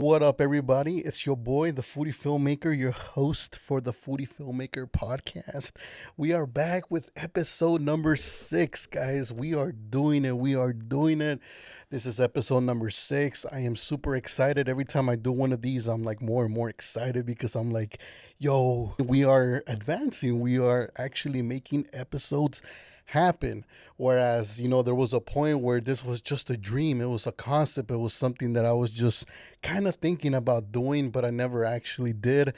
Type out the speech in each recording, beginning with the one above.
What up, everybody? It's your boy, the Foodie Filmmaker, your host for the Foodie Filmmaker Podcast. We are back with episode number 6, guys. We are doing it. We are doing it. This is episode number 6. I am super excited. Every time I do one of these, I'm like more and more excited because I'm like, yo, we are advancing. We are actually making episodes happen. Whereas, there was a point where this was just a dream. It was a concept. It was something that I was just kind of thinking about doing, but I never actually did.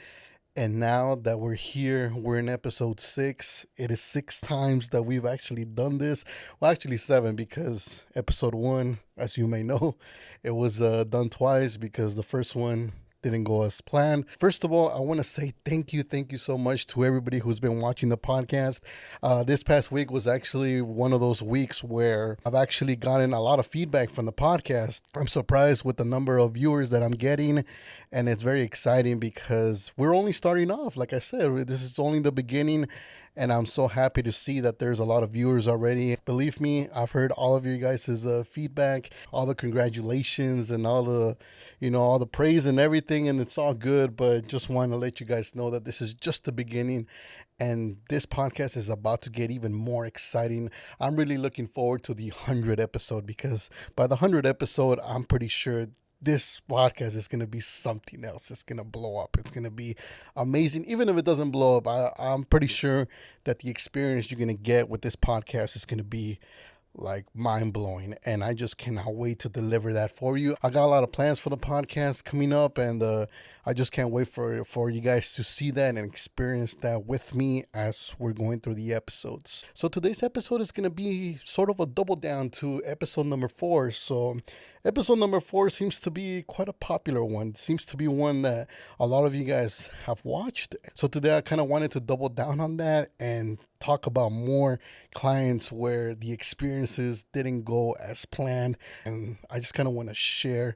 And now that we're here, we're in episode 6. It is 6 times that we've actually done this. Well, actually 7, because episode 1, as you may know, it was done twice because the first one didn't go as planned. First of all, I want to say thank you so much to everybody who's been watching the podcast. This past week was actually one of those weeks where I've actually gotten a lot of feedback from the podcast. I'm surprised with the number of viewers that I'm getting, and it's very exciting because we're only starting off. Like I said, this is only the beginning, and I'm so happy to see that there's a lot of viewers already. Believe me, I've heard all of you guys' feedback, all the congratulations and all the praise and everything, and it's all good, but just want to let you guys know that this is just the beginning, and this podcast is about to get even more exciting. I'm really looking forward to the 100th episode, because by the 100th episode, I'm pretty sure this podcast is going to be something else. It's going to blow up. It's going to be amazing. Even if it doesn't blow up, I'm pretty sure that the experience you're going to get with this podcast is going to be like mind-blowing, and I just cannot wait to deliver that for you. I got a lot of plans for the podcast coming up, and I just can't wait for you guys to see that and experience that with me as we're going through the episodes. So today's episode is going to be sort of a double down to episode number 4. So episode number 4 seems to be quite a popular one. It seems to be one that a lot of you guys have watched. So today I kind of wanted to double down on that and talk about more clients where the experiences didn't go as planned. And I just kind of want to share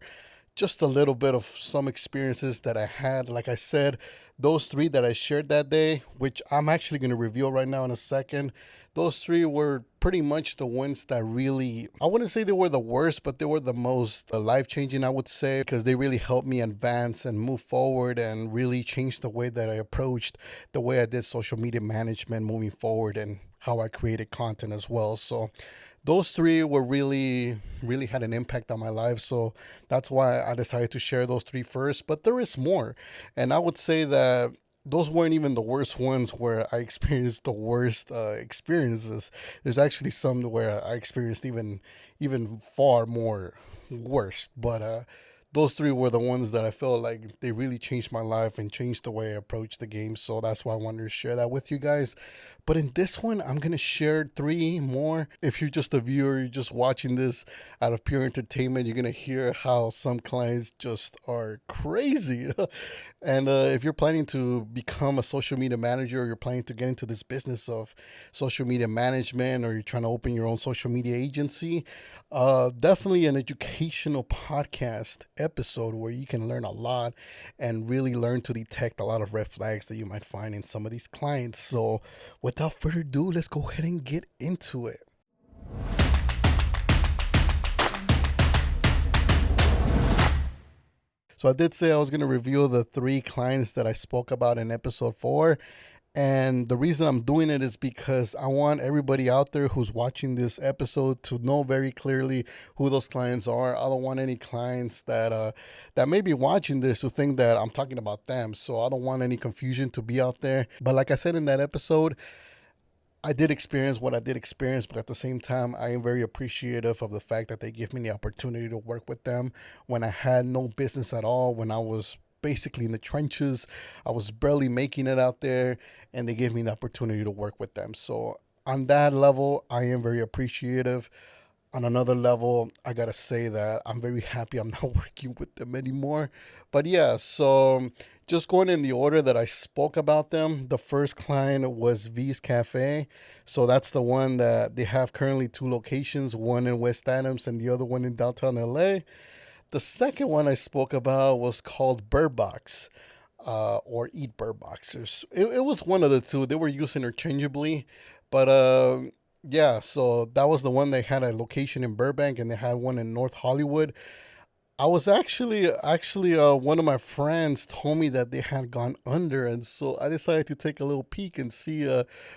just a little bit of some experiences that I had. Like I said, those 3 that I shared that day, which I'm actually going to reveal right now in a second, those 3 were pretty much the ones that really, I wouldn't say they were the worst, but they were the most life-changing, I would say, because they really helped me advance and move forward and really change the way that I approached the way I did social media management moving forward and how I created content as well. So those 3 were really had an impact on my life. So that's why I decided to share those 3 first. But there is more. And I would say that those weren't even the worst ones where I experienced the worst experiences. There's actually some where I experienced even far more worst. But those 3 were the ones that I felt like they really changed my life and changed the way I approach the game. So that's why I wanted to share that with you guys. But in this one, I'm going to share 3 more. If you're just a viewer, you're just watching this out of pure entertainment, you're going to hear how some clients just are crazy. And if you're planning to become a social media manager, or you're planning to get into this business of social media management, or you're trying to open your own social media agency, definitely an educational podcast episode where you can learn a lot and really learn to detect a lot of red flags that you might find in some of these clients. So without further ado, let's go ahead and get into it. So I did say I was going to reveal the 3 clients that I spoke about in episode 4. And the reason I'm doing it is because I want everybody out there who's watching this episode to know very clearly who those clients are. I don't want any clients that may be watching this who think that I'm talking about them. So I don't want any confusion to be out there. But like I said in that episode, I did experience what I did experience, but at the same time, I am very appreciative of the fact that they give me the opportunity to work with them when I had no business at all, when I was basically in the trenches. I was barely making it out there, and they gave me the opportunity to work with them. So on that level, I am very appreciative. On another level, I gotta say that I'm very happy I'm not working with them anymore. But yeah, so just going in the order that I spoke about them, the first client was V's Cafe. So that's the one that they have currently 2 locations, one in West Adams and the other one in downtown LA. The second one I spoke about was called Bird Box, or Eat Bird Boxers. It was one of the 2. They were used interchangeably, but yeah, so that was the one. They had a location in Burbank and they had one in North Hollywood. I was actually one of my friends told me that they had gone under, and so I decided to take a little peek and see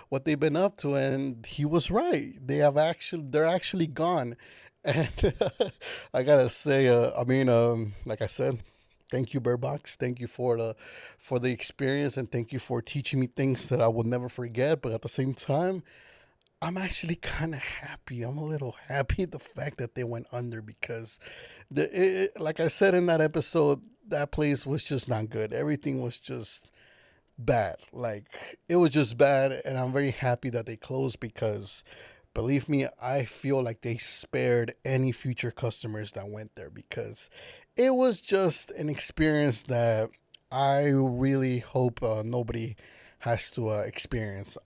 what they've been up to, and he was right. They're actually gone, and I gotta say, like I said, thank you, Bird Box. Thank you for the experience, and thank you for teaching me things that I will never forget. But at the same time, I'm actually kind of happy. I'm a little happy the fact that they went under because, like I said in that episode, that place was just not good. Everything was just bad. Like it was just bad, and I'm very happy that they closed because, believe me, I feel like they spared any future customers that went there because it was just an experience that I really hope nobody has to experience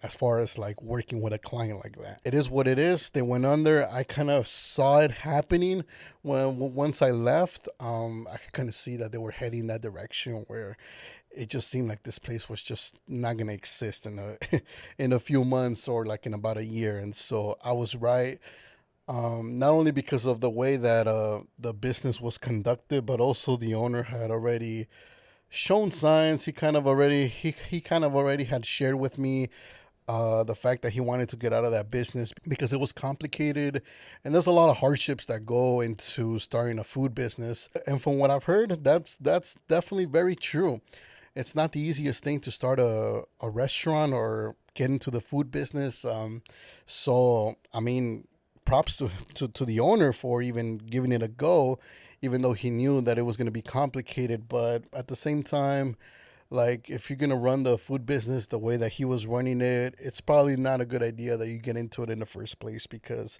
as far as like working with a client like that. It is what it is. They went under. I kind of saw it happening when once I left. I could kind of see that they were heading that direction where it just seemed like this place was just not gonna exist in a in a few months or like in about a year. And so I was right. Not only because of the way that the business was conducted, but also the owner had already shown signs. He kind of already had shared with me the fact that he wanted to get out of that business because it was complicated and there's a lot of hardships that go into starting a food business. And from what I've heard, that's definitely very true. It's not the easiest thing to start a restaurant or get into the food business. So I mean, props to the owner for even giving it a go, even though he knew that it was going to be complicated. But at the same time, like if you're going to run the food business the way that he was running it, it's probably not a good idea that you get into it in the first place because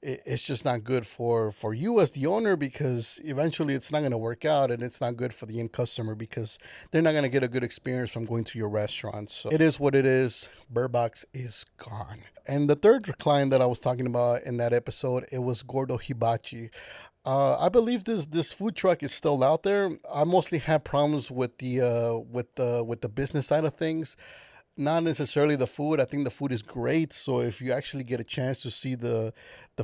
it's just not good for you as the owner because eventually it's not going to work out, and it's not good for the end customer because they're not going to get a good experience from going to your restaurant. So it is what it is. Bird Box is gone. And the third client that I was talking about in that episode, it was Gordo Hibachi. I believe this food truck is still out there. I mostly had problems with the business side of things, not necessarily the food. I think the food is great. So if you actually get a chance to see the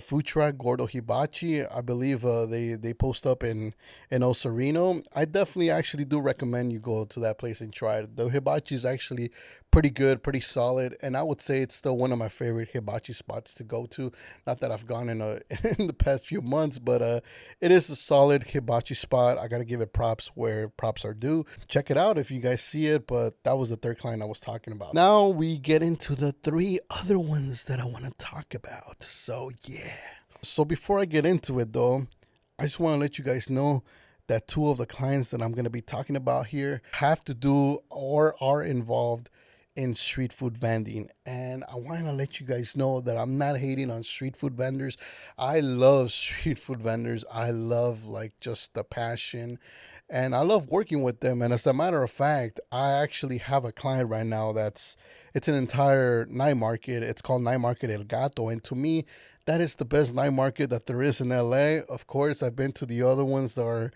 food truck Gordo Hibachi, I believe they post up in El Sereno. I definitely actually do recommend you go to that place and try it. The hibachi is actually pretty good, pretty solid, and I would say it's still one of my favorite hibachi spots to go to. Not that I've gone in in the past few months, but it is a solid hibachi spot. I gotta give it props where props are due. Check it out if you guys see it. But that was the third client I was talking about. Now we get into the three other ones that I want to talk about. So yeah. So before I get into it though, I just want to let you guys know that two of the clients that I'm going to be talking about here have to do or are involved in street food vending. And I want to let you guys know that I'm not hating on street food vendors. I love street food vendors. I love like just the passion, and I love working with them. And as a matter of fact, I actually have a client right now it's an entire night market. It's called Night Market El Gato. And to me, that is the best night market that there is in LA. Of course, I've been to the other ones that are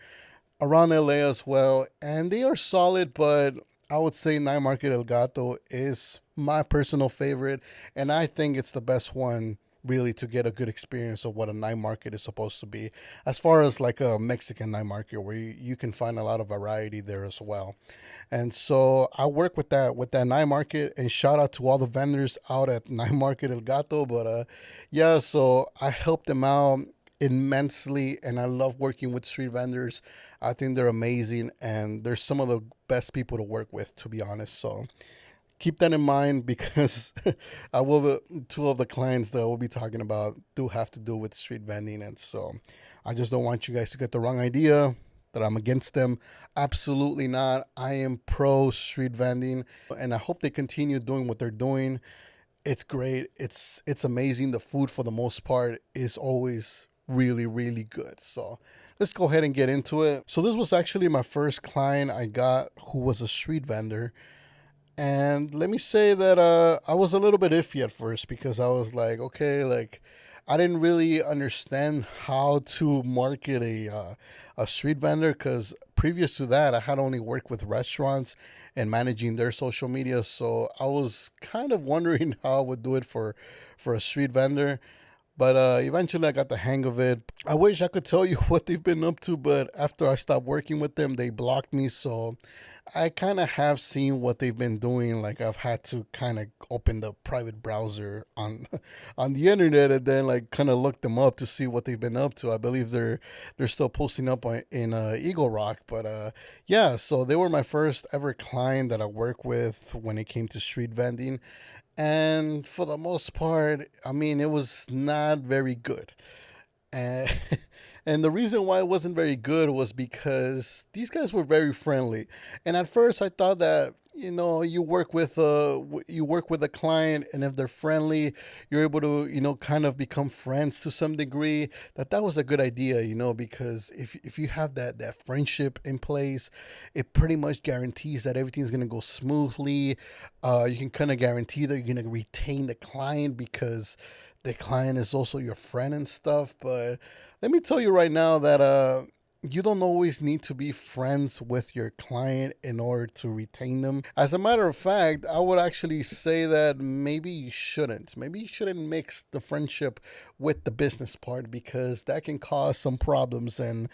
around LA as well, and they are solid, but I would say Night Market El Gato is my personal favorite, and I think it's the best one really to get a good experience of what a night market is supposed to be, as far as like a Mexican night market where you can find a lot of variety there as well. And so I work with that night market, and shout out to all the vendors out at Night Market El Gato. But yeah, so I helped them out immensely, and I love working with street vendors. I think they're amazing, and they're some of the best people to work with, to be honest. So keep that in mind because I will two of the clients that we'll be talking about do have to do with street vending, and so I just don't want you guys to get the wrong idea that I'm against them. Absolutely not. I am pro street vending, and I hope they continue doing what they're doing. It's great. It's amazing. The food for the most part is always really, really good. So let's go ahead and get into it. So this was actually my first client I got who was a street vendor. And let me say that I was a little bit iffy at first because I was like, okay, like I didn't really understand how to market a street vendor because previous to that, I had only worked with restaurants and managing their social media. So I was kind of wondering how I would do it for a street vendor. But eventually I got the hang of it. I wish I could tell you what they've been up to, but after I stopped working with them, they blocked me. So I kind of have seen what they've been doing. Like I've had to kind of open the private browser on on the internet and then like kind of look them up to see what they've been up to. I believe they're still posting up in Eagle Rock, but yeah. So they were my first ever client that I worked with when it came to street vending, and for the most part, I mean, it was not very good. And and the reason why it wasn't very good was because these guys were very friendly. And at first, I thought that you work with a client, and if they're friendly, you're able to kind of become friends to some degree. That was a good idea, because if you have that friendship in place, it pretty much guarantees that everything's gonna go smoothly. You can kind of guarantee that you're gonna retain the client because the client is also your friend and stuff. But let me tell you right now that you don't always need to be friends with your client in order to retain them. As a matter of fact, I would actually say that maybe you shouldn't. Maybe you shouldn't mix the friendship with the business part because that can cause some problems. And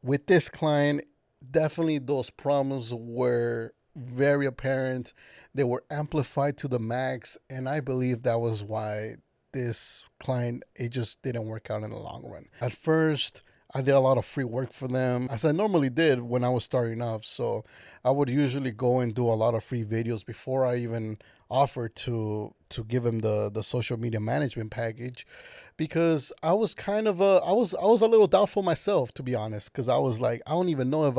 with this client, definitely those problems were very apparent. They were amplified to the max, and I believe that was why this client, it just didn't work out in the long run. At first, I did a lot of free work for them, as I normally did when I was starting off. So I would usually go and do a lot of free videos before I even offered to give them the social media management package, because I was kind of I was a little doubtful myself, to be honest, because I was like, I don't even know if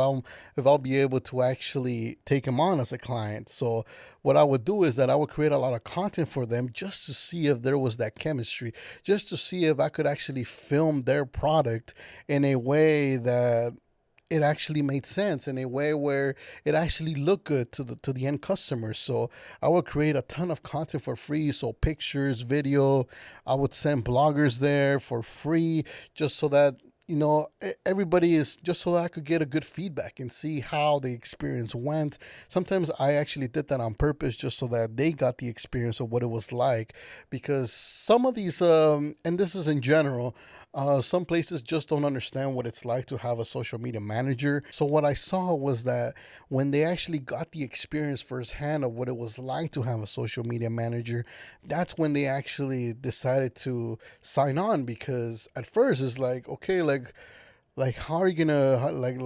I'll be able to actually take him on as a client. So what I would do is that I would create a lot of content for them just to see if there was that chemistry, just to see if I could actually film their product in a way that it actually made sense, in a way where it actually looked good to the end customer. So I would create a ton of content for free, so pictures, video. I would send bloggers there for free, just so that everybody is, just so that I could get a good feedback and see how the experience went. Sometimes I actually did that on purpose just so that they got the experience of what it was like, because some of these and this is in general, some places just don't understand what it's like to have a social media manager. So what I saw was that when they actually got the experience firsthand of what it was like to have a social media manager, that's when they actually decided to sign on. Because at first it's like, okay, like how are you gonna like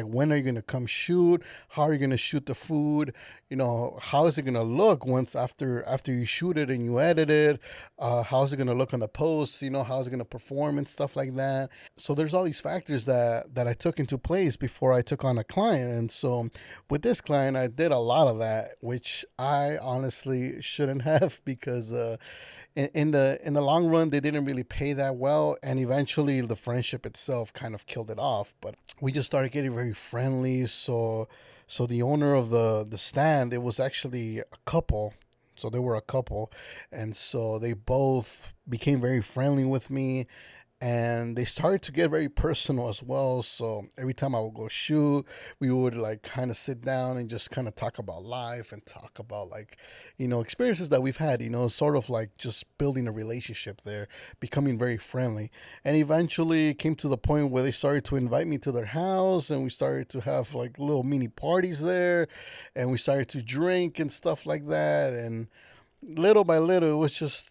when are you gonna come shoot, how are you gonna shoot the food, how is it gonna look once after you shoot it and you edit it, how's it gonna look on the post, how's it gonna perform and stuff like that. So there's all these factors that I took into place before I took on a client. And so with this client, I did a lot of that, which I honestly shouldn't have, because in the long run, they didn't really pay that well, and eventually the friendship itself kind of killed it off. But we just started getting very friendly. So the owner of the stand, it was actually a couple. So they were a couple, and so they both became very friendly with me, and they started to get very personal as well. So every time I would go shoot, we would like kind of sit down and just kind of talk about life and talk about like experiences that we've had, sort of like just building a relationship there, becoming very friendly. And eventually it came to the point where they started to invite me to their house, and we started to have like little mini parties there, and we started to drink and stuff like that. And little by little, it was just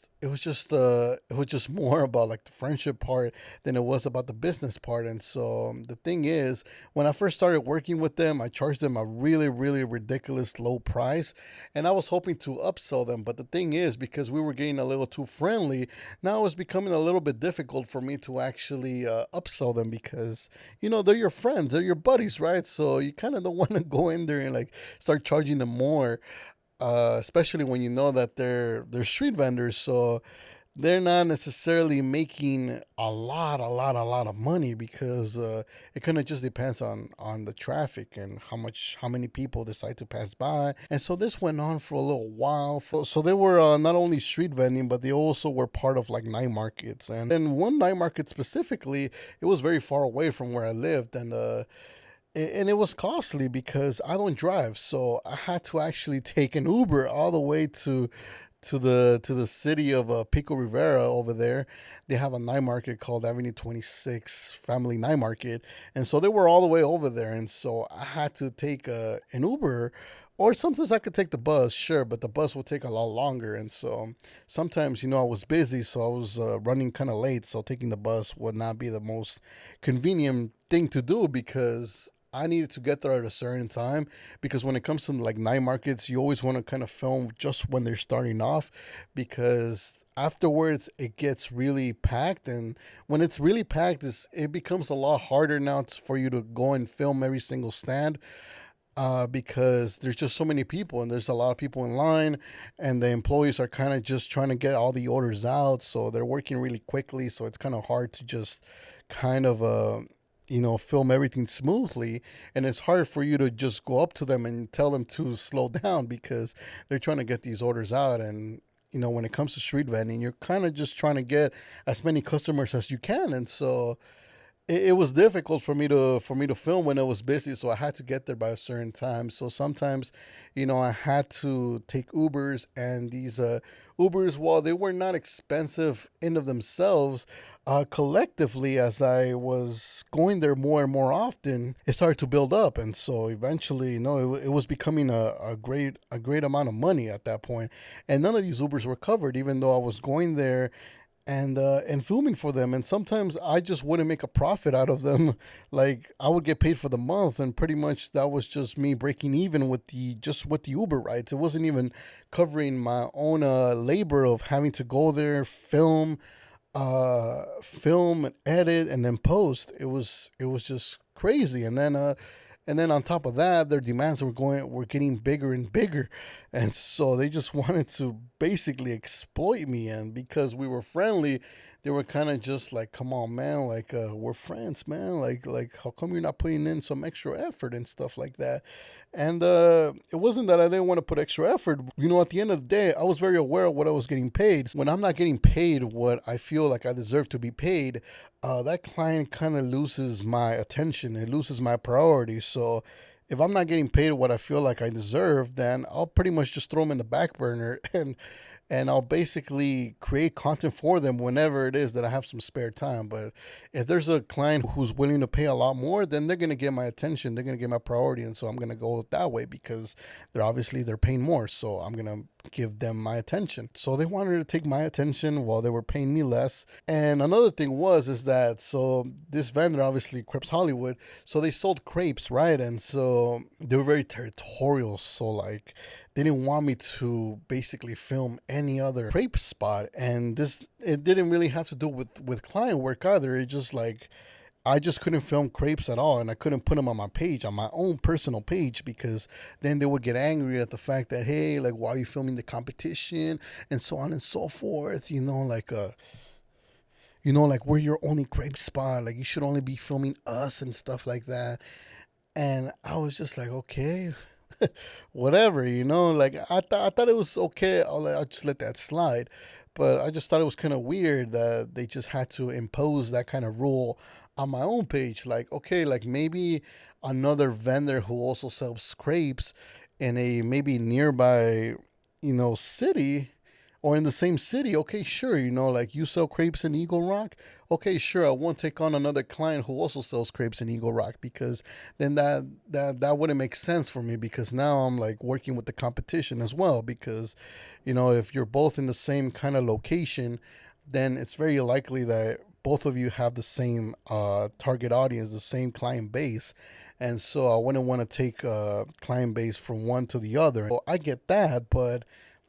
more about like the friendship part than it was about the business part. And so the thing is, when I first started working with them, I charged them a really really ridiculous low price, and I was hoping to upsell them. But the thing is, because we were getting a little too friendly, now it's becoming a little bit difficult for me to actually upsell them, because they're your friends, they're your buddies, right? So you kind of don't want to go in there and like start charging them more, especially when you know that they're street vendors, so they're not necessarily making a lot of money, because it kind of just depends on the traffic and how many people decide to pass by. And so this went on for a little while. So they were not only street vending, but they also were part of like night markets. And in one night market specifically, it was very far away from where I lived, and And it was costly because I don't drive, so I had to actually take an Uber all the way to the city of Pico Rivera over there. They have a night market called Avenue 26 Family Night Market, and so they were all the way over there, and so I had to take an Uber. Or sometimes I could take the bus, sure, but the bus would take a lot longer. And so sometimes, I was busy, so I was running kind of late. So taking the bus would not be the most convenient thing to do because I needed to get there at a certain time. Because when it comes to like night markets, you always want to kind of film just when they're starting off because afterwards it gets really packed. And when it's really packed, it becomes a lot harder now for you to go and film every single stand because there's just so many people and there's a lot of people in line, and the employees are kind of just trying to get all the orders out, so they're working really quickly. So it's kind of hard to just kind of film everything smoothly, and it's hard for you to just go up to them and tell them to slow down because they're trying to get these orders out. And when it comes to street vending, you're kind of just trying to get as many customers as you can, and so it was difficult for me to film when it was busy, so I had to get there by a certain time. So sometimes, I had to take Ubers, and these Ubers, while they were not expensive in of themselves, collectively, as I was going there more and more often, it started to build up, and so eventually, it was becoming a great amount of money at that point, and none of these Ubers were covered, even though I was going there and filming for them. And sometimes I just wouldn't make a profit out of them. Like I would get paid for the month, and pretty much that was just me breaking even with the Uber rides. It wasn't even covering my own labor of having to go there, film and edit and then post. It was just crazy. And then on top of that, their demands were getting bigger and bigger, and so they just wanted to basically exploit me. And because we were friendly, they were kind of just like, "Come on, man! Like we're friends, man! Like how come you're not putting in some extra effort and stuff like that?" And it wasn't that I didn't want to put extra effort. At the end of the day, I was very aware of what I was getting paid. When I'm not getting paid what I feel like I deserve to be paid, that client kind of loses my attention. It loses my priority. So if I'm not getting paid what I feel like I deserve, then I'll pretty much just throw them in the back burner and I'll basically create content for them whenever it is that I have some spare time. But if there's a client who's willing to pay a lot more, then they're gonna get my attention. They're gonna get my priority, and so I'm gonna go that way because they're paying more. So I'm gonna give them my attention. So they wanted to take my attention while they were paying me less. And another thing is that so this vendor, obviously Crepes Hollywood, so they sold crepes, right? And so they were very territorial. So like they didn't want me to basically film any other crepe spot, and it didn't really have to do with client work either. It just like I just couldn't film crepes at all, and I couldn't put them on my page, on my own personal page, because then they would get angry at the fact that, hey, like, why are you filming the competition and so on and so forth, like we're your only crepe spot, like you should only be filming us and stuff like that. And I was just like, okay, whatever, like I thought it was okay. I'll just let that slide. But I just thought it was kind of weird that they just had to impose that kind of rule on my own page. Like, okay, like maybe another vendor who also sells crepes in a maybe nearby, city or in the same city, okay, sure, like you sell crepes in Eagle Rock, okay, sure, I won't take on another client who also sells crepes in Eagle Rock because then that wouldn't make sense for me because now I'm like working with the competition as well because, if you're both in the same kind of location, then it's very likely that both of you have the same target audience, the same client base. And so I wouldn't want to take client base from one to the other. So I get that, but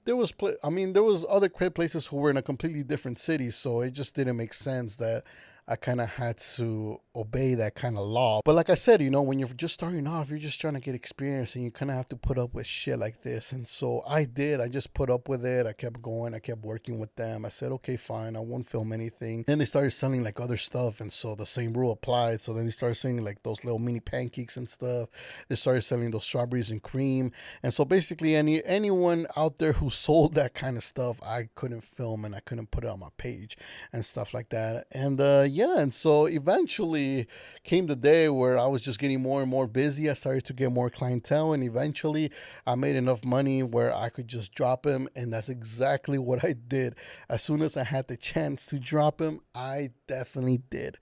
there was other crepe places who were in a completely different city, so it just didn't make sense that I kind of had to obey that kind of law. But like I said, when you're just starting off, you're just trying to get experience, and you kind of have to put up with shit like this. And so I did. I just put up with it. I kept going. I kept working with them. I said, okay, fine. I won't film anything. Then they started selling like other stuff, and so the same rule applied. So then they started selling like those little mini pancakes and stuff. They started selling those strawberries and cream. And so basically, anyone out there who sold that kind of stuff, I couldn't film and I couldn't put it on my page and stuff like that. And yeah, and so eventually came the day where I was just getting more and more busy. I started to get more clientele, and eventually I made enough money where I could just drop him, and that's exactly what I did. As soon as I had the chance to drop him, I definitely did.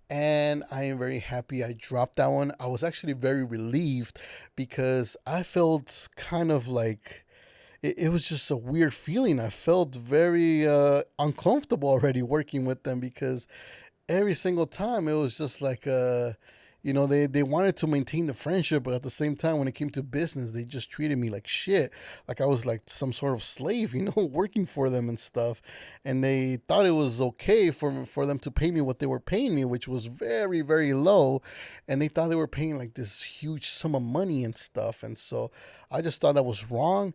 And I am very happy I dropped that one. I was actually very relieved because I felt kind of like it was just a weird feeling. I felt very uncomfortable already working with them because every single time it was just like they wanted to maintain the friendship, but at the same time when it came to business they just treated me like shit, like I was like some sort of slave, working for them and stuff. And they thought it was okay for them to pay me what they were paying me, which was very, very low. And they thought they were paying like this huge sum of money and stuff. And so I just thought that was wrong,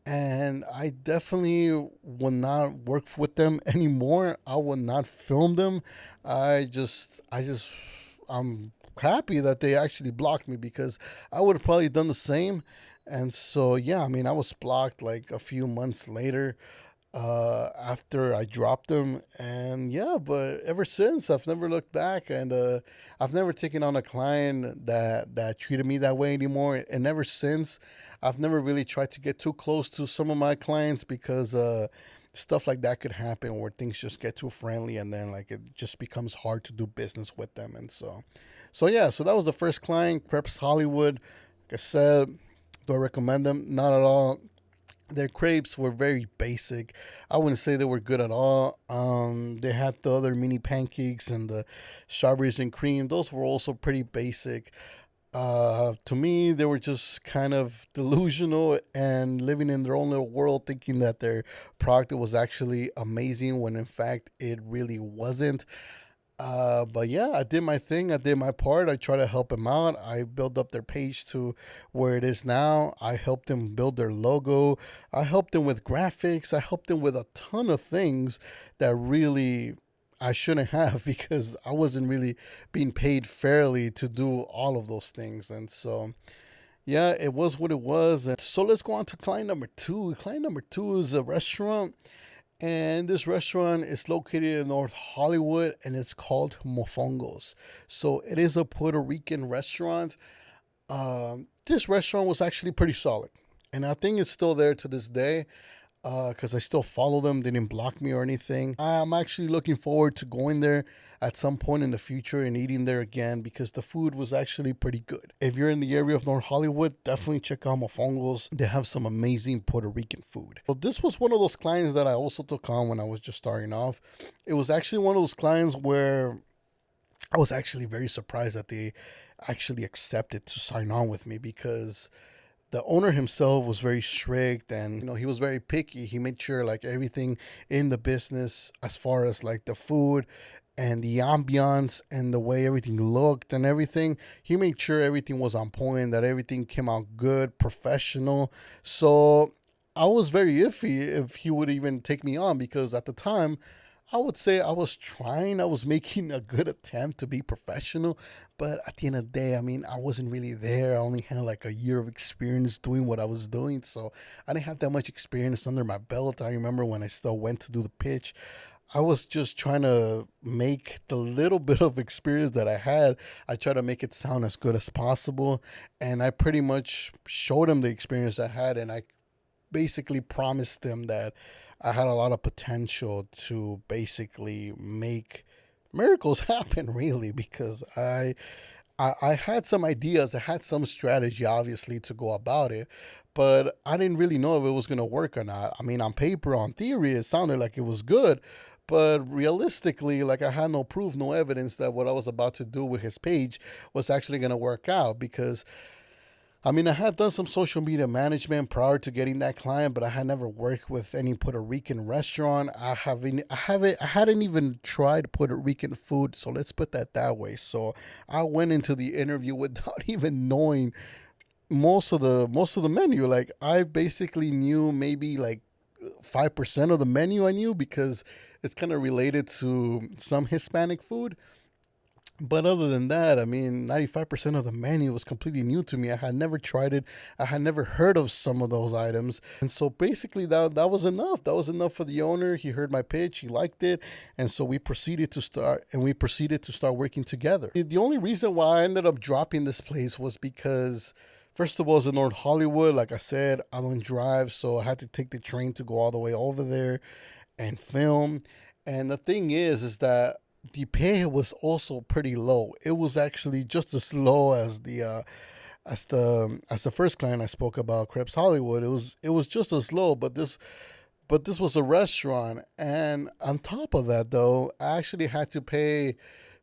and I definitely will not work with them anymore. I will not film them. I'm happy that they actually blocked me because I would have probably done the same. And so, yeah, I mean, I was blocked like a few months later after I dropped them. And yeah, but ever since I've never looked back, and I've never taken on a client that treated me that way anymore. And ever since, I've never really tried to get too close to some of my clients because stuff like that could happen where things just get too friendly, and then like it just becomes hard to do business with them. And so yeah, so that was the first client, Crepes Hollywood. Like I said, do I recommend them? Not at all. Their crepes were very basic. I wouldn't say they were good at all. They had the other mini pancakes and the strawberries and cream. Those were also pretty basic. To me, they were just kind of delusional and living in their own little world, thinking that their product was actually amazing when in fact it really wasn't. But yeah, I did my thing. I did my part. I tried to help them out. I built up their page to where it is now. I helped them build their logo. I helped them with graphics. I helped them with a ton of things that really I shouldn't have because I wasn't really being paid fairly to do all of those things. And so, yeah, it was what it was. And so let's go on to client number two. Client number two is a restaurant, and this restaurant is located in North Hollywood, and it's called Mofongos. So it is a Puerto Rican restaurant. This restaurant was actually pretty solid, and I think it's still there to this day because I still follow them. They didn't block me or anything. I'm actually looking forward to going there at some point in the future and eating there again because the food was actually pretty good. If you're in the area of North Hollywood, definitely check out Mofongos. They have some amazing Puerto Rican food. So this was one of those clients that I also took on when I was just starting off. It was actually one of those clients where I was actually very surprised that they actually accepted to sign on with me because the owner himself was very strict, and he was very picky. He made sure like everything in the business, as far as like the food and the ambiance and the way everything looked and everything, he made sure everything was on point, that everything came out good, professional. So I was very iffy if he would even take me on because at the time I would say I was trying, I was making a good attempt to be professional, but at the end of the day, I mean, I wasn't really there. I only had like a year of experience doing what I was doing, so I didn't have that much experience under my belt. I remember when I still went to do the pitch, I was just trying to make the little bit of experience that I had. I tried to make it sound as good as possible, and I pretty much showed them the experience I had, and I basically promised them that I had a lot of potential to basically make miracles happen, really, because I had some ideas, I had some strategy, obviously, to go about it, but I didn't really know if it was going to work or not. I mean, on paper, on theory, it sounded like it was good, but realistically, like I had no proof, no evidence that what I was about to do with his page was actually going to work out because I mean, I had done some social media management prior to getting that client, but I had never worked with any Puerto Rican restaurant. I hadn't even tried Puerto Rican food, so let's put that way. So I went into the interview without even knowing most of the menu. Like I basically knew maybe like 5% of the menu I knew because it's kind of related to some Hispanic food. But other than that, I mean, 95% of the menu was completely new to me. I had never tried it. I had never heard of some of those items. And so basically that was enough. That was enough for the owner. He heard my pitch, he liked it, and so we proceeded to start working together. The only reason why I ended up dropping this place was because first of all, it's in North Hollywood. Like I said, I don't drive, so I had to take the train to go all the way over there and film. And the thing is that the pay was also pretty low. It was actually just as low as the first client I spoke about, Krebs Hollywood. It was just as low, but this was a restaurant, and on top of that, though, I actually had to pay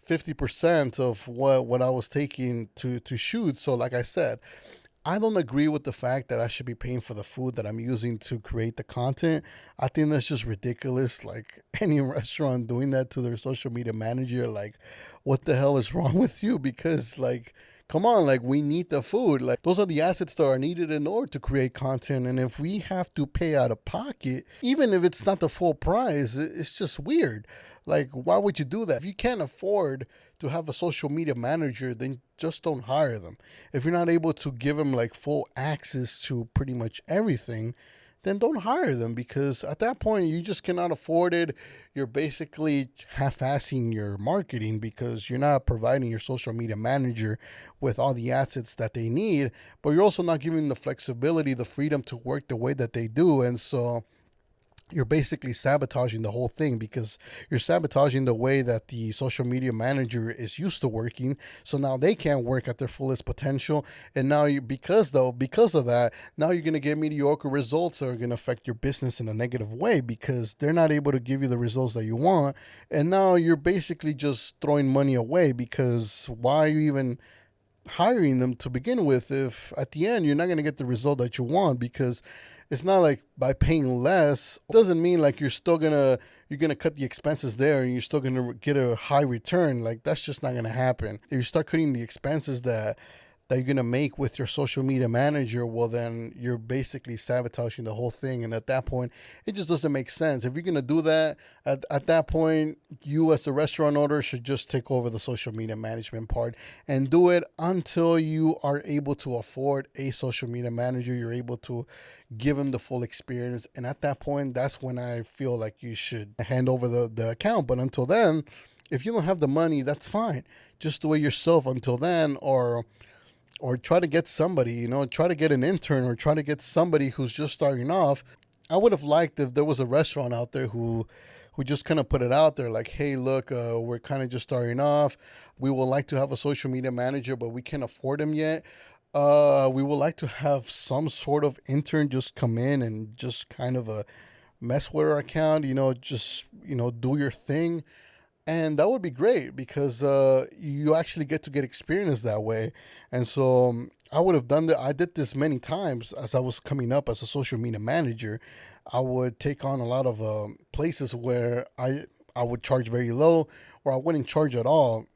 50% of what I was taking to shoot. So, like I said, I don't agree with the fact that I should be paying for the food that I'm using to create the content. I think that's just ridiculous. Like any restaurant doing that to their social media manager, like, what the hell is wrong with you? Because, like, come on, like, we need the food. Like, those are the assets that are needed in order to create content. And if we have to pay out of pocket, even if it's not the full price, it's just weird. Like, why would you do that? If you can't afford to have a social media manager, then just don't hire them. If you're not able to give them like full access to pretty much everything, then don't hire them, because at that point you just cannot afford it. You're basically half-assing your marketing because you're not providing your social media manager with all the assets that they need, but you're also not giving them the flexibility, the freedom to work the way that they do. And so you're basically sabotaging the whole thing, because you're sabotaging the way that the social media manager is used to working. So now they can't work at their fullest potential, and now because of that, now you're going to get mediocre results that are going to affect your business in a negative way, because they're not able to give you the results that you want. And now you're basically just throwing money away, because why are you even hiring them to begin with if at the end you're not going to get the result that you want? Because it's not like by paying less doesn't mean like you're gonna cut the expenses there and you're still gonna get a high return. Like, that's just not gonna happen. If you start cutting the expenses that you're gonna make with your social media manager, well, then you're basically sabotaging the whole thing. And at that point, it just doesn't make sense. If you're gonna do that, at that point, you as the restaurant owner should just take over the social media management part and do it until you are able to afford a social media manager. You're able to give them the full experience, and at that point, that's when I feel like you should hand over the account. But until then, if you don't have the money, that's fine. Just do it yourself until then, or try to get somebody, try to get an intern, or try to get somebody who's just starting off. I would have liked if there was a restaurant out there who just kind of put it out there like, hey, look, we're kind of just starting off. We would like to have a social media manager, but we can't afford him yet. We would like to have some sort of intern just come in and just kind of mess with our account, just, do your thing. And that would be great, because you actually get to get experience that way. And so I would have done that. I did this many times as I was coming up as a social media manager. I would take on a lot of places where I would charge very low, or I wouldn't charge at all.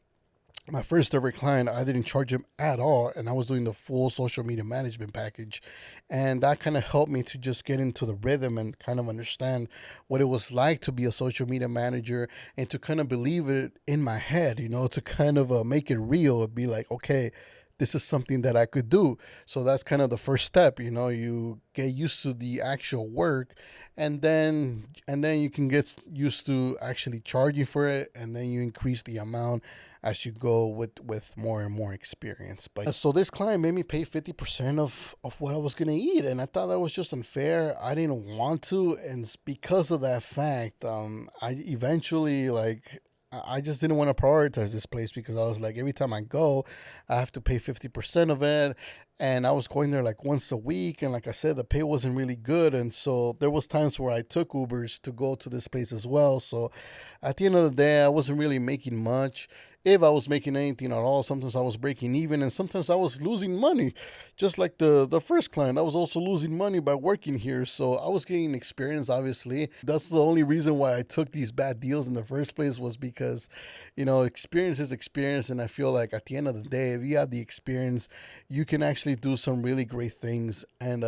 My first ever client, I didn't charge him at all, and I was doing the full social media management package. And that kind of helped me to just get into the rhythm and kind of understand what it was like to be a social media manager, and to kind of believe it in my head, to kind of make it real and be like, okay, this is something that I could do. So that's kind of the first step. You get used to the actual work, and then you can get used to actually charging for it, and then you increase the amount as you go with more and more experience. But so this client made me pay 50% of what I was gonna eat, and I thought that was just unfair. I didn't want to, and because of that fact, I eventually, like, I just didn't want to prioritize this place, because I was like, every time I go, I have to pay 50% of it. And I was going there like once a week. And like I said, the pay wasn't really good. And so there was times where I took Ubers to go to this place as well. So at the end of the day, I wasn't really making much. If I was making anything at all, sometimes I was breaking even, and sometimes I was losing money. Just like the first client, I was also losing money by working here. So I was getting experience, obviously. That's the only reason why I took these bad deals in the first place, was because, experience is experience. And I feel like at the end of the day, if you have the experience, you can actually do some really great things. And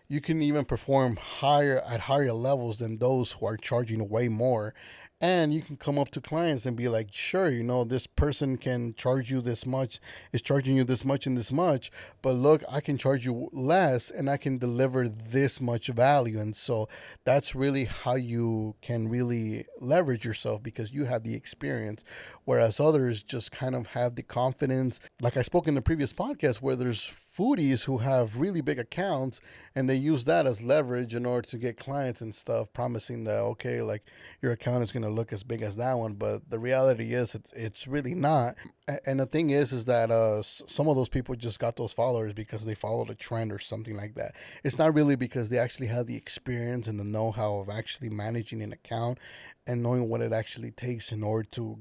you can even perform higher levels than those who are charging way more. And you can come up to clients and be like, sure, this person can charge you this much, is charging you this much and this much, but look, I can charge you less and I can deliver this much value. And so that's really how you can really leverage yourself, because you have the experience, whereas others just kind of have the confidence. Like I spoke in the previous podcast, where there's foodies who have really big accounts and they use that as leverage in order to get clients and stuff, promising that, okay, like your account is going to look as big as that one, but the reality is it's really not. And the thing is that some of those people just got those followers because they followed a trend or something like that. It's not really because they actually have the experience and the know-how of actually managing an account and knowing what it actually takes in order to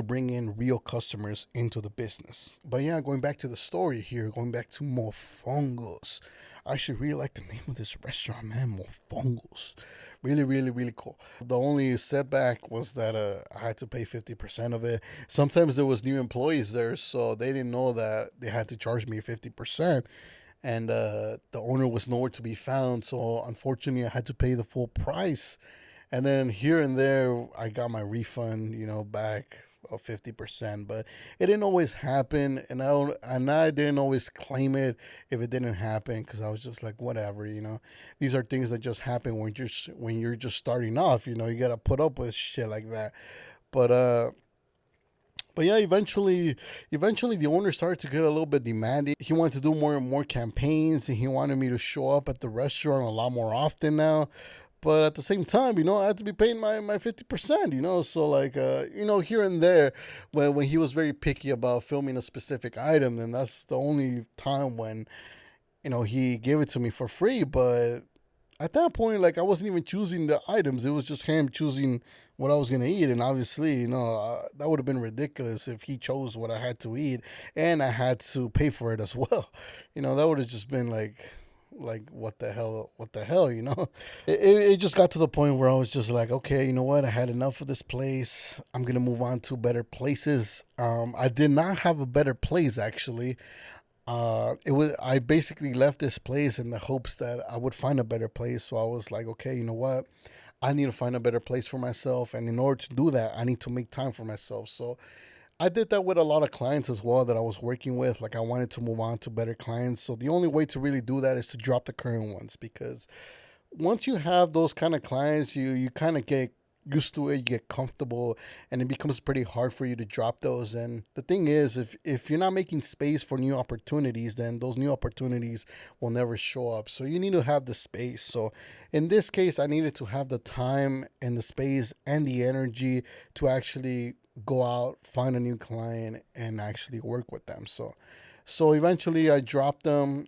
bring in real customers into the business. But yeah, going back to the story here, going back to Mofongos. I should really like the name of this restaurant, man. Mofongos. Really, really, really cool. The only setback was that I had to pay 50% of it. Sometimes there was new employees there, so they didn't know that they had to charge me 50%. And the owner was nowhere to be found, so unfortunately I had to pay the full price. And then here and there, I got my refund, back of 50%, but it didn't always happen, and I didn't always claim it if it didn't happen, because I was just like, whatever. These are things that just happen when you're just starting off. You gotta put up with shit like that. But yeah, eventually the owner started to get a little bit demanding. He wanted to do more and more campaigns, and he wanted me to show up at the restaurant a lot more often now. But at the same time, I had to be paying my 50%, So like, here and there, when he was very picky about filming a specific item, then that's the only time when, he gave it to me for free. But at that point, like, I wasn't even choosing the items. It was just him choosing what I was going to eat. And obviously, that would have been ridiculous if he chose what I had to eat and I had to pay for it as well. That would have just been like what the hell. It just got to the point where I was just like, okay, you know what, I had enough of this place. I'm gonna move on to better places. I did not have a better place, actually. I basically left this place in the hopes that I would find a better place. So I was like, okay, you know what, I need to find a better place for myself, and in order to do that, I need to make time for myself. So I did that with a lot of clients as well that I was working with. Like, I wanted to move on to better clients. So the only way to really do that is to drop the current ones, because once you have those kind of clients, you kind of get used to it, you get comfortable, and it becomes pretty hard for you to drop those. And the thing is, if you're not making space for new opportunities, then those new opportunities will never show up. So you need to have the space. So in this case, I needed to have the time and the space and the energy to actually go out, find a new client, and actually work with them. So eventually I dropped them.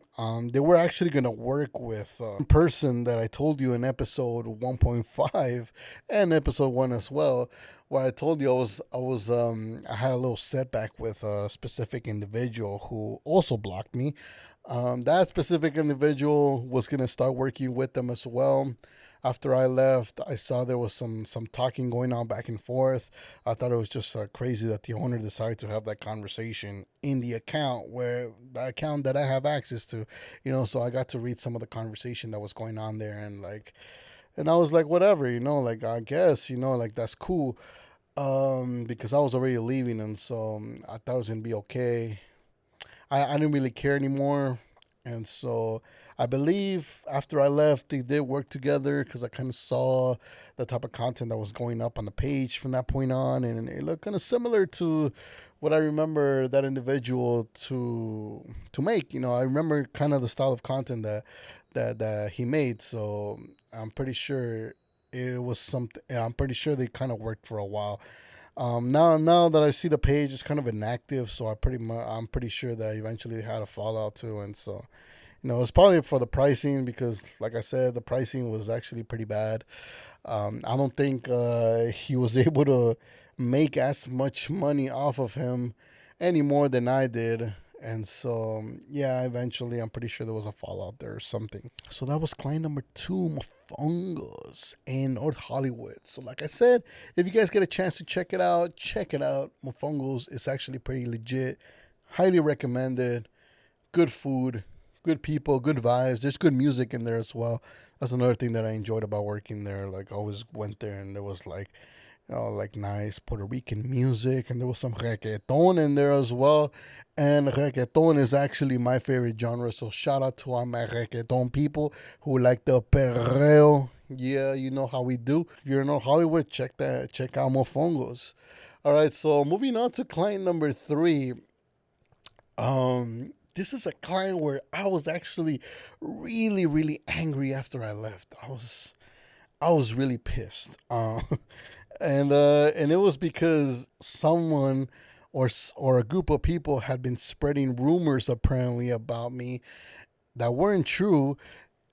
They were actually going to work with a person that I told you in episode 1.5 and episode 1 as well, where I told you I had a little setback with a specific individual who also blocked me. That specific individual was going to start working with them as well. After I left, I saw there was some talking going on back and forth. I thought it was just crazy that the owner decided to have that conversation in the account that I have access to, So I got to read some of the conversation that was going on there, and I was like, whatever, like, I guess, like, that's cool, because I was already leaving, and so I thought it was gonna be okay. I didn't really care anymore. And so I believe after I left, they did work together, because I kind of saw the type of content that was going up on the page from that point on. And it looked kind of similar to what I remember that individual to make. I remember kind of the style of content that he made. So I'm pretty sure it was something. I'm pretty sure they kind of worked for a while. Now that I see the page, it's kind of inactive, so I'm pretty sure that eventually they had a fallout too, and so it's probably for the pricing, because, like I said, the pricing was actually pretty bad. I don't think he was able to make as much money off of him any more than I did. And so, yeah, eventually I'm pretty sure there was a fallout there or something. So that was client number 2, Mofongos in North Hollywood. So like I said, if you guys get a chance to check it out, check it out. Mofongos is actually pretty legit. Highly recommended. Good food, good people, good vibes. There's good music in there as well. That's another thing that I enjoyed about working there. Like I always went there and there was like, like nice Puerto Rican music, and there was some reggaeton in there as well. And reggaeton is actually my favorite genre. So shout out to all my reggaeton people who like the perreo. Yeah, you know how we do. If you're in Hollywood, check out Mofongos. All right, so moving on to client number 3. This is a client where I was actually really, really angry after I left. I was really pissed. And it was because someone or a group of people had been spreading rumors apparently about me that weren't true,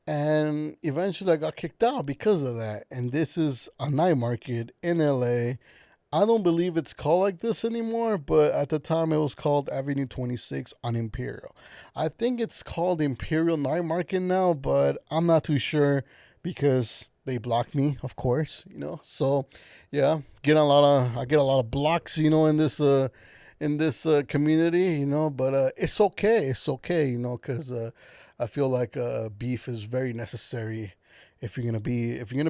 and eventually I got kicked out because of that. And this is a night market in LA. I don't believe it's called like this anymore, but at the time it was called Avenue 26 on Imperial. I think it's called Imperial Night Market now, but I'm not too sure because they blocked me, of course. So, yeah, I get a lot of blocks, in this community. But it's okay. It's okay, because I feel like beef is very necessary if you're gonna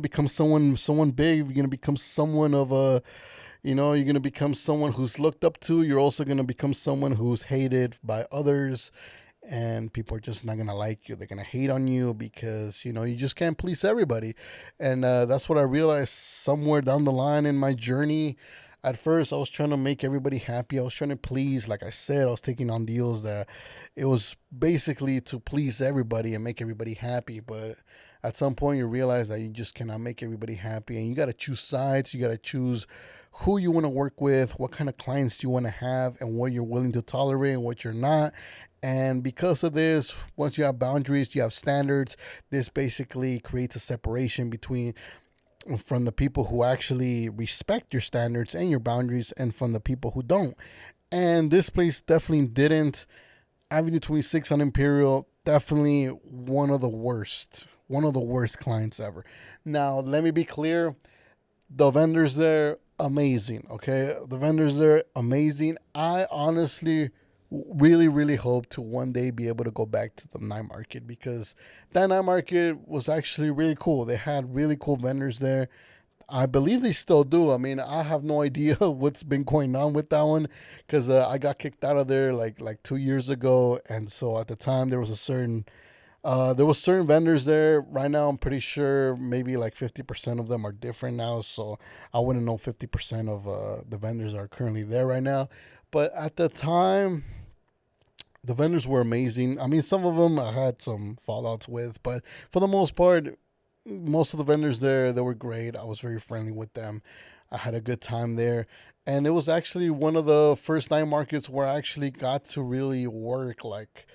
become someone big. If you're gonna become someone of a you're going to become someone who's looked up to. You're also going to become someone who's hated by others. And people are just not going to like you. They're going to hate on you because, you just can't please everybody. And that's what I realized somewhere down the line in my journey. At first, I was trying to make everybody happy. I was trying to please. Like I said, I was taking on deals that it was basically to please everybody and make everybody happy. But at some point, you realize that you just cannot make everybody happy. And you got to choose sides. You got to choose who you want to work with, what kind of clients you want to have, and what you're willing to tolerate and what you're not. And because of this, once you have boundaries, you have standards, this basically creates a separation from the people who actually respect your standards and your boundaries and from the people who don't. And this place definitely didn't. Avenue 26 on Imperial, definitely one of the worst clients ever. Now, let me be clear. The vendors there, amazing. Okay, the vendors there, amazing. I honestly really, really hope to one day be able to go back to the night market because that night market was actually really cool. They had really cool vendors there. I believe they still do. I mean, I have no idea what's been going on with that one because I got kicked out of there like 2 years ago, and so at the time there was certain vendors there. Right now, I'm pretty sure maybe like 50% of them are different now. So I wouldn't know 50% of the vendors are currently there right now. But at the time, the vendors were amazing. I mean, some of them I had some fallouts with, but for the most part, most of the vendors there, they were great. I was very friendly with them. I had a good time there. And it was actually one of the first night markets where I actually got to really work like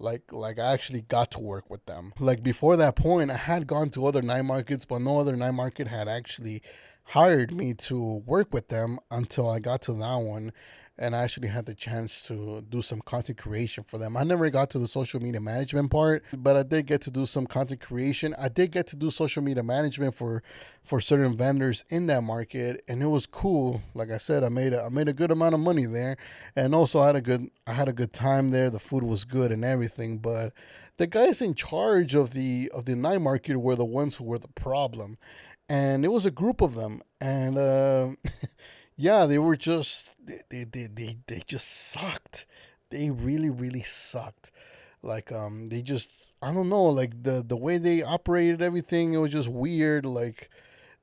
I actually got to work with them. Like before that point, I had gone to other night markets, but no other night market had actually hired me to work with them until I got to that one. And I actually had the chance to do some content creation for them. I never got to the social media management part, but I did get to do some content creation. I did get to do social media management for certain vendors in that market, and it was cool. Like I said, I made a good amount of money there, and also I had a good time there. The food was good and everything, but the guys in charge of the night market were the ones who were the problem, and it was a group of them, and yeah, they were just they just sucked. They really, really sucked. Like they just, I don't know, like the way they operated everything, it was just weird. Like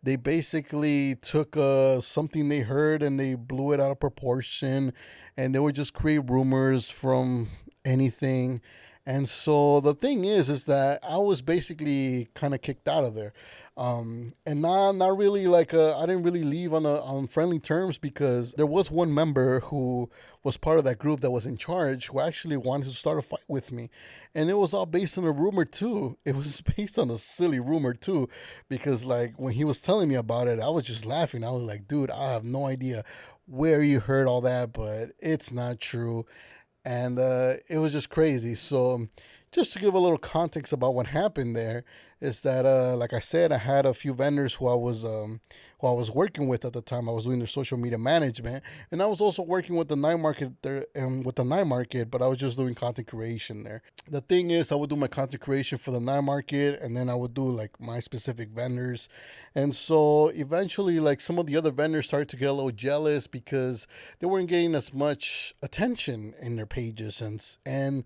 they basically took something they heard and they blew it out of proportion, and they would just create rumors from anything. And so the thing is that I was basically kind of kicked out of there. And not really like I didn't really leave on friendly terms because there was one member who was part of that group that was in charge who actually wanted to start a fight with me, and it was all based on a rumor too. It was based on a silly rumor too, because like when he was telling me about it, I was just laughing. I was like, dude, I have no idea where you heard all that, but it's not true. And it was just crazy. So just to give a little context about what happened there is that like I said, I had a few vendors who I was working with at the time. I was doing their social media management, and I was also working with the night market there, with the night market, but I was just doing content creation there. The thing is, I would do my content creation for the night market, and then I would do like my specific vendors. And so eventually, like some of the other vendors started to get a little jealous because they weren't getting as much attention in their pages, and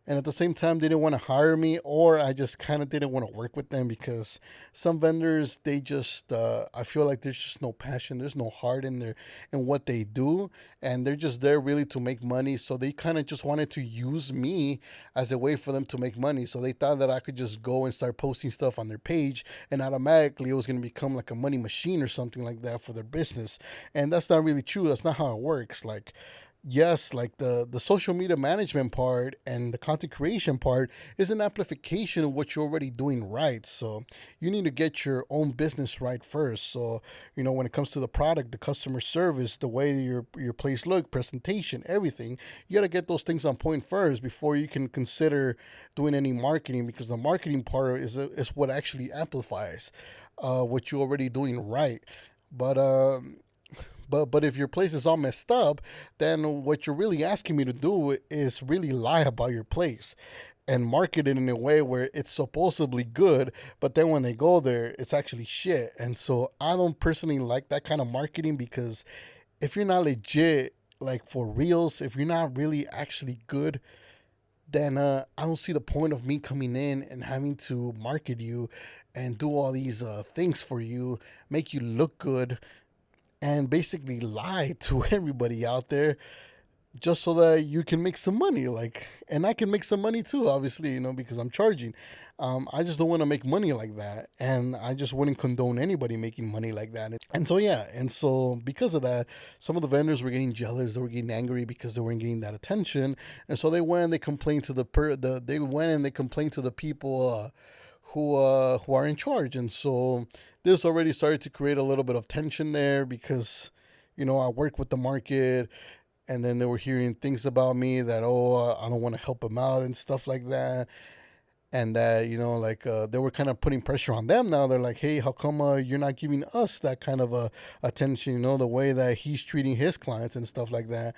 at the same time they didn't want to hire me, or I just kind of didn't want to work with them because some vendors, they just I feel like there's just no passion, there's no heart in their in what they do, and they're just there really to make money. So they kind of just wanted to use me as a way for them to make money. So they thought that I could just go and start posting stuff on their page, and automatically it was going to become like a money machine or something like that for their business. And that's not really true. That's not how it works. Like, yes, like the social media management part and the content creation part is an amplification of what you're already doing right. So you need to get your own business right first. So, when it comes to the product, the customer service, the way your place look, presentation, everything, you got to get those things on point first before you can consider doing any marketing, because the marketing part is what actually amplifies what you're already doing right. But but if your place is all messed up, then what you're really asking me to do is really lie about your place and market it in a way where it's supposedly good, but then when they go there, it's actually shit. And so I don't personally like that kind of marketing, because if you're not legit, like for reals, if you're not really actually good, then I don't see the point of me coming in and having to market you and do all these things for you, make you look good, and basically lie to everybody out there just so that you can make some money. Like, and I can make some money too, obviously, because I'm charging. I just don't want to make money like that, and I just wouldn't condone anybody making money like that. And so yeah, and so because of that, some of the vendors were getting jealous, they were getting angry because they weren't getting that attention, and so they went and they complained to they went and they complained to the people who are in charge. And so this already started to create a little bit of tension there, because I work with the market, and then they were hearing things about me that, I don't want to help them out and stuff like that. And that, like, they were kind of putting pressure on them. Now they're like, hey, how come you're not giving us that kind of attention, the way that he's treating his clients and stuff like that.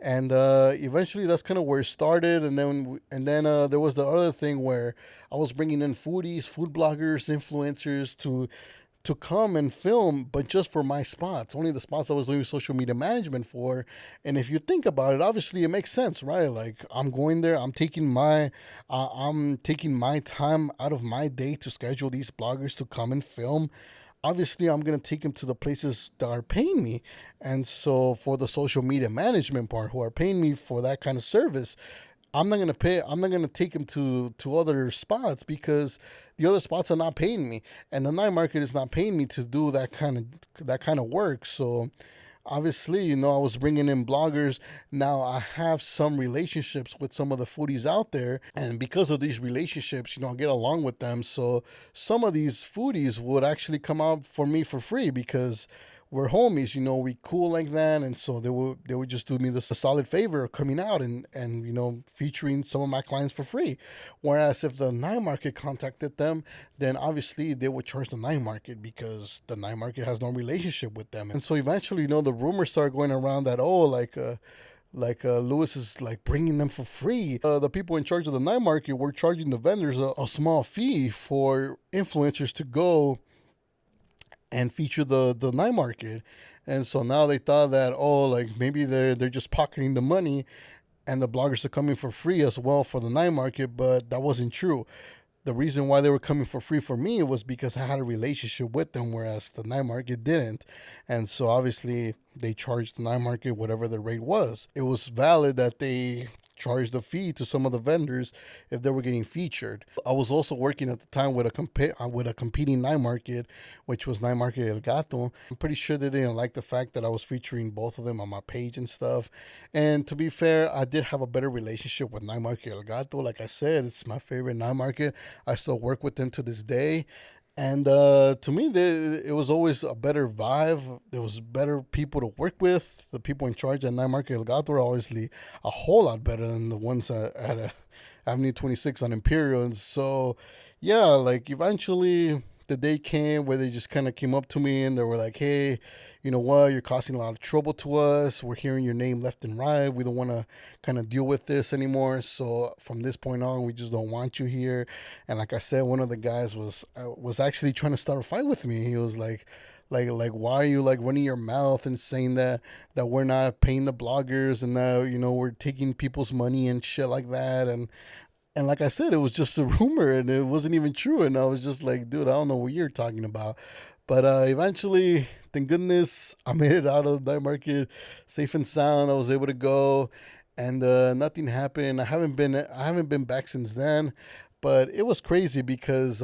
And eventually that's kind of where it started. And then there was the other thing where I was bringing in foodies, food bloggers, influencers to come and film, but just for my spots, only the spots I was doing social media management for. And if you think about it, obviously it makes sense, right? Like, I'm going there, I'm taking my time out of my day to schedule these bloggers to come and film. Obviously, I'm going to take them to the places that are paying me. And so for the social media management part, who are paying me for that kind of service, I'm not gonna take him to other spots, because the other spots are not paying me, and the night market is not paying me to do that kind of work. So obviously, I was bringing in bloggers. Now I have some relationships with some of the foodies out there, and because of these relationships, I get along with them. So some of these foodies would actually come out for me for free, because we're homies, we cool like that. And so they would just do me the solid favor of coming out and featuring some of my clients for free. Whereas if the night market contacted them, then obviously they would charge the night market, because the night market has no relationship with them. And so eventually, the rumors started going around that, Lewis is like bringing them for free. The people in charge of the night market were charging the vendors a small fee for influencers to go and feature the night market. And so now they thought that, like maybe they're just pocketing the money, and the bloggers are coming for free as well for the night market. But that wasn't true. The reason why they were coming for free for me was because I had a relationship with them, whereas the night market didn't. And so obviously they charged the night market whatever the rate was. It was valid that they charged a fee to some of the vendors if they were getting featured. I was also working at the time with a competing night market, which was Night Market El Gato. I'm pretty sure they didn't like the fact that I was featuring both of them on my page and stuff. And to be fair, I did have a better relationship with Night Market El Gato. Like I said, it's my favorite night market. I still work with them to this day. And to me, it was always a better vibe. There was better people to work with. The people in charge at Night Market El Gato were obviously a whole lot better than the ones at Avenue 26 on Imperial. And so, yeah, like eventually the day came where they just kind of came up to me and they were like, hey, you know what, you're causing a lot of trouble to us. We're hearing your name left and right. We don't want to kind of deal with this anymore. So from this point on, we just don't want you here. And like I said, one of the guys was actually trying to start a fight with me. He was like why are you like running your mouth and saying that we're not paying the bloggers and that, you know, we're taking people's money and shit like that. And like I said, it was just a rumor and it wasn't even true. And I was just like, dude, I don't know what you're talking about. But eventually, thank goodness, I made it out of the night market safe and sound. I was able to go, and nothing happened. I haven't been back since then, but it was crazy because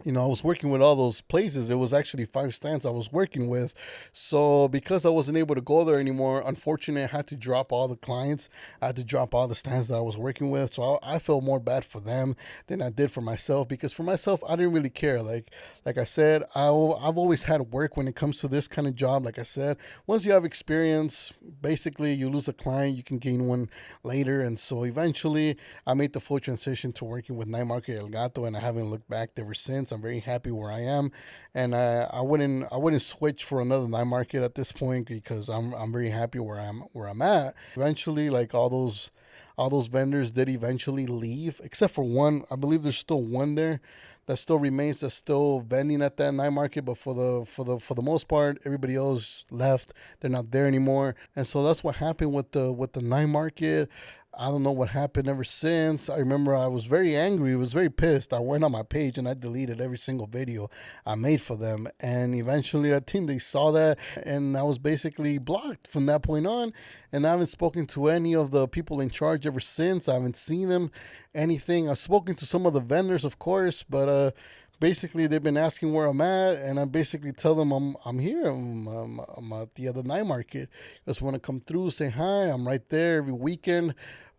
you know, I was working with all those places. It was actually 5 stands I was working with. So because I wasn't able to go there anymore, unfortunately, I had to drop all the clients. I had to drop all the stands that I was working with. So I felt more bad for them than I did for myself, because for myself, I didn't really care. Like I said, I've always had work when it comes to this kind of job. Like I said, once you have experience, basically you lose a client, you can gain one later. And so eventually I made the full transition to working with Night Market El Gato, and I haven't looked back ever since. I'm very happy where I am, and I wouldn't switch for another night market at this point, because I'm very happy where I'm at. Eventually, like all those vendors did eventually leave, except for one. I believe there's still one there that still remains, that's still vending at that night market. But for the most part, everybody else left. They're not there anymore, and so that's what happened with the night market. I don't know what happened ever since. I remember I was very angry. I was very pissed. I went on my page and I deleted every single video I made for them. And eventually, I think they saw that, and I was basically blocked from that point on. And I haven't spoken to any of the people in charge ever since. I haven't seen them anything. I've spoken to some of the vendors, of course, but basically they've been asking where I'm at, and I basically tell them I'm here. I'm at the other night market. Just want to come through, say hi. I'm right there every weekend.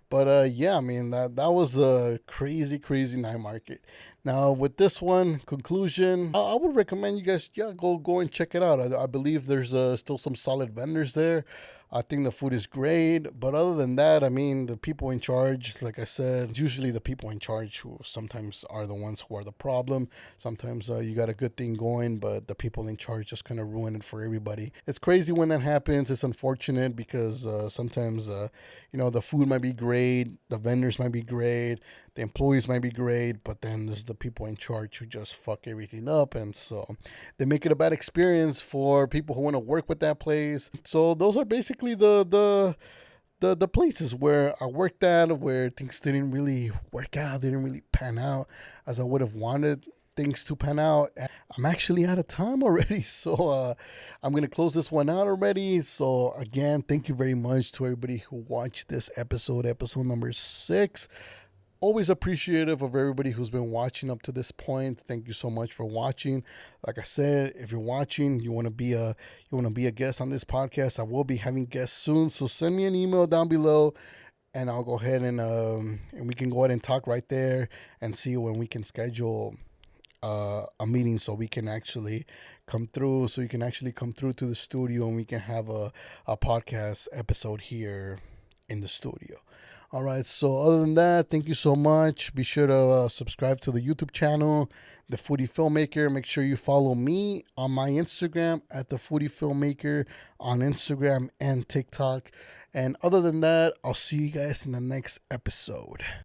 But yeah, I mean that was a crazy night market. Now with this one conclusion, I would recommend you guys, yeah, go and check it out. I believe there's still some solid vendors there. I think the food is great, but other than that, I mean, the people in charge, like I said, it's usually the people in charge who sometimes are the ones who are the problem. Sometimes you got a good thing going, but the people in charge just kind of ruin it for everybody. It's crazy when that happens. It's unfortunate because sometimes, you know, the food might be great, the vendors might be great, the employees might be great, but then there's the people in charge who just fuck everything up, and so they make it a bad experience for people who want to work with that place. So those are basically the places where I worked at, where things didn't really work out, didn't really pan out as I would have wanted things to pan out. I'm actually out of time already, so I'm gonna close this one out already. So again, thank you very much to everybody who watched this episode number 6. Always appreciative of everybody who's been watching up to this point. Thank you so much for watching. Like I said, if you're watching, you want to be a guest on this podcast, I will be having guests soon. So send me an email down below, and I'll go ahead and we can go ahead and talk right there and see when we can schedule a meeting so we can actually come through. So you can actually come through to the studio and we can have a podcast episode here in the studio. All right, so other than that, thank you so much. Be sure to subscribe to the YouTube channel, The Foodie Filmmaker. Make sure you follow me on my Instagram at The Foodie Filmmaker on Instagram and TikTok. And other than that, I'll see you guys in the next episode.